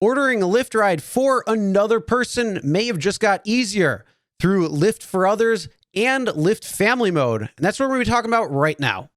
Ordering a Lyft ride for another person may have just got easier through Lyft for Others and Lyft Family Mode. And that's what we're going to be talking about right now.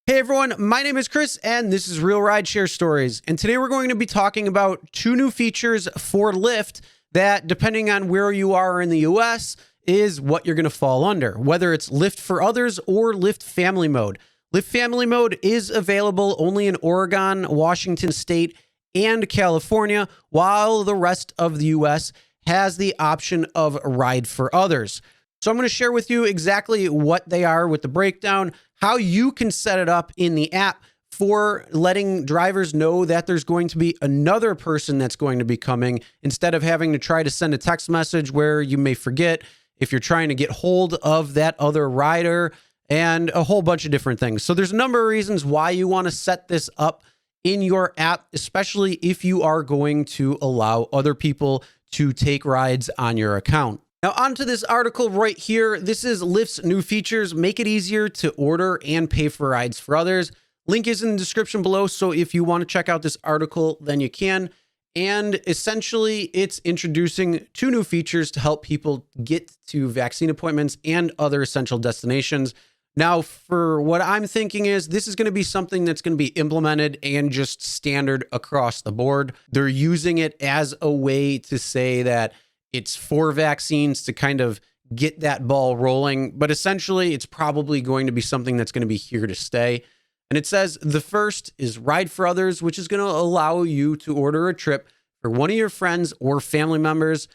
Hey everyone, my name is Chris and this is Real Rideshare Stories. And today we're going to be talking about two new features for Lyft that, depending on where you are in the US, is what you're going to fall under, whether it's Lyft for Others or Lyft Family Mode. Lyft Family Mode is available only in Oregon, Washington State, and California, while the rest of the US has the option of Ride for Others. So I'm going to share with you exactly what they are with the breakdown, how you can set it up in the app for letting drivers know that there's going to be another person that's going to be coming, instead of having to try to send a text message where you may forget if you're trying to get hold of that other rider, and a whole bunch of different things. So there's a number of reasons why you want to set this up in your app, especially if you are going to allow other people to take rides on your account. Now, onto this article right here. This is Lyft's new features, make it easier to order and pay for rides for others. Link is in the description below, so if you want to check out this article, then you can. And essentially, it's introducing two new features to help people get to vaccine appointments and other essential destinations. Now, for what I'm thinking is this is going to be something that's going to be implemented and just standard across the board. They're using it as a way to say that it's for vaccines to kind of get that ball rolling, but essentially it's probably going to be something that's going to be here to stay. And it says the first is Ride for Others, which is going to allow you to order a trip for one of your friends or family members.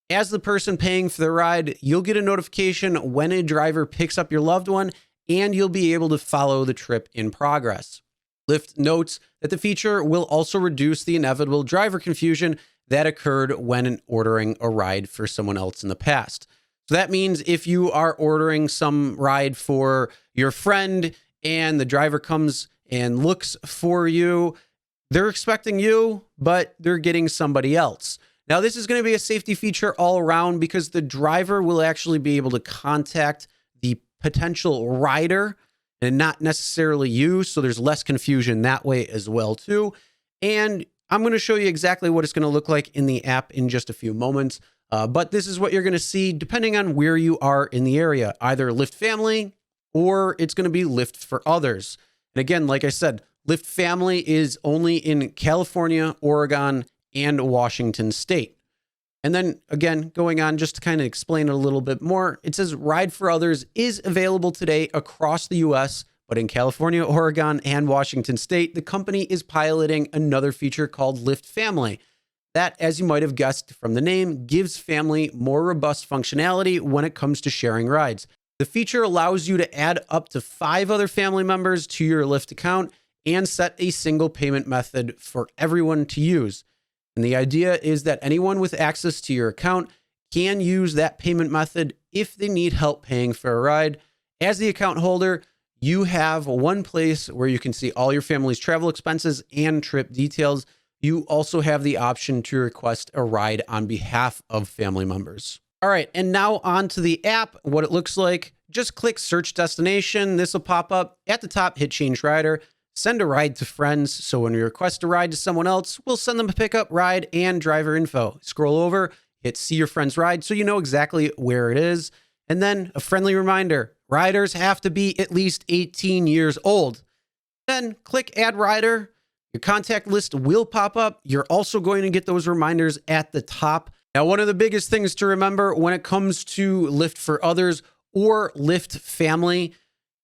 As the person paying for the ride, you'll get a notification when a driver picks up your loved one, and you'll be able to follow the trip in progress. Lyft notes that the feature will also reduce the inevitable driver confusion that occurred when ordering a ride for someone else in the past. So that means if you are ordering some ride for your friend and the driver comes and looks for you, they're expecting you, but they're getting somebody else. Now, this is going to be a safety feature all around because the driver will actually be able to contact the potential rider and not necessarily you. So there's less confusion that way as well too. And I'm going to show you exactly what it's going to look like in the app in just a few moments. But this is what you're going to see depending on where you are in the area, either Lyft Family or it's going to be Lyft for Others. And again, like I said, Lyft Family is only in California, Oregon, and Washington State. And then again, going on just to kind of explain it a little bit more, it says Ride for Others is available today across the US, but in California, Oregon, and Washington State, the company is piloting another feature called Lyft Family. That, as you might have guessed from the name, gives family more robust functionality when it comes to sharing rides. The feature allows you to add up to 5 other family members to your Lyft account and set a single payment method for everyone to use. And the idea is that anyone with access to your account can use that payment method if they need help paying for a ride. As the account holder, you have one place where you can see all your family's travel expenses and trip details. You also have the option to request a ride on behalf of family members. All right, and now on to the app, what it looks like. Just click search destination. This will pop up at the top, hit change rider, send a ride to friends. So when we request a ride to someone else, we'll send them a pickup, ride, and driver info. Scroll over, hit see your friend's ride so you know exactly where it is. And then a friendly reminder, riders have to be at least 18 years old. Then click add rider. Your contact list will pop up. You're also going to get those reminders at the top. Now, one of the biggest things to remember when it comes to Lyft for Others or Lyft Family,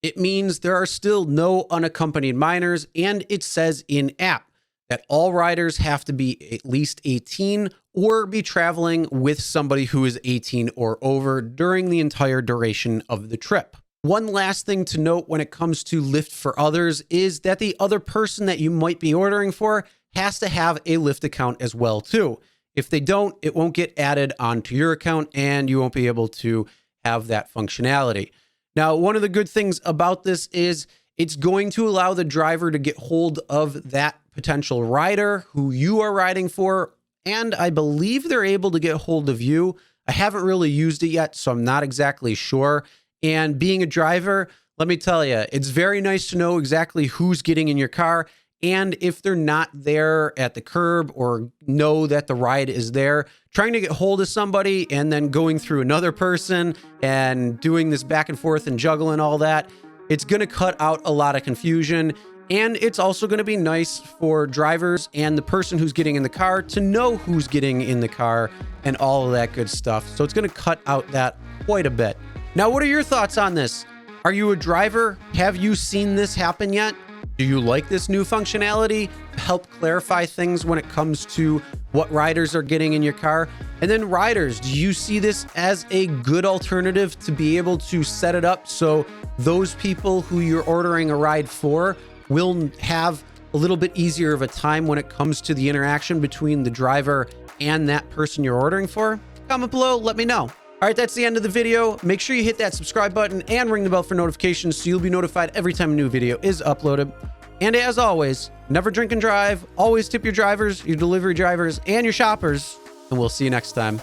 it means there are still no unaccompanied minors, and it says in app that all riders have to be at least 18 or be traveling with somebody who is 18 or over during the entire duration of the trip. One last thing to note when it comes to Lyft for Others is that the other person that you might be ordering for has to have a Lyft account as well too. If they don't, it won't get added onto your account and you won't be able to have that functionality. Now, one of the good things about this is it's going to allow the driver to get hold of that potential rider who you are riding for and I believe they're able to get hold of you. I haven't really used it yet, so I'm not exactly sure. And being a driver, let me tell you, it's very nice to know exactly who's getting in your car. And if they're not there at the curb or know that the ride is there, trying to get hold of somebody and then going through another person and doing this back and forth and juggling all that, it's going to cut out a lot of confusion. And it's also going to be nice for drivers and the person who's getting in the car to know who's getting in the car and all of that good stuff. So it's going to cut out that quite a bit. Now, what are your thoughts on this? Are you a driver? Have you seen this happen yet? Do you like this new functionality to help clarify things when it comes to what riders are getting in your car? And then riders, do you see this as a good alternative to be able to set it up so those people who you're ordering a ride for will have a little bit easier of a time when it comes to the interaction between the driver and that person you're ordering for? Comment below, let me know. All right, that's the end of the video. Make sure you hit that subscribe button and ring the bell for notifications so you'll be notified every time a new video is uploaded. And as always, never drink and drive. Always tip your drivers, your delivery drivers, and your shoppers. And we'll see you next time.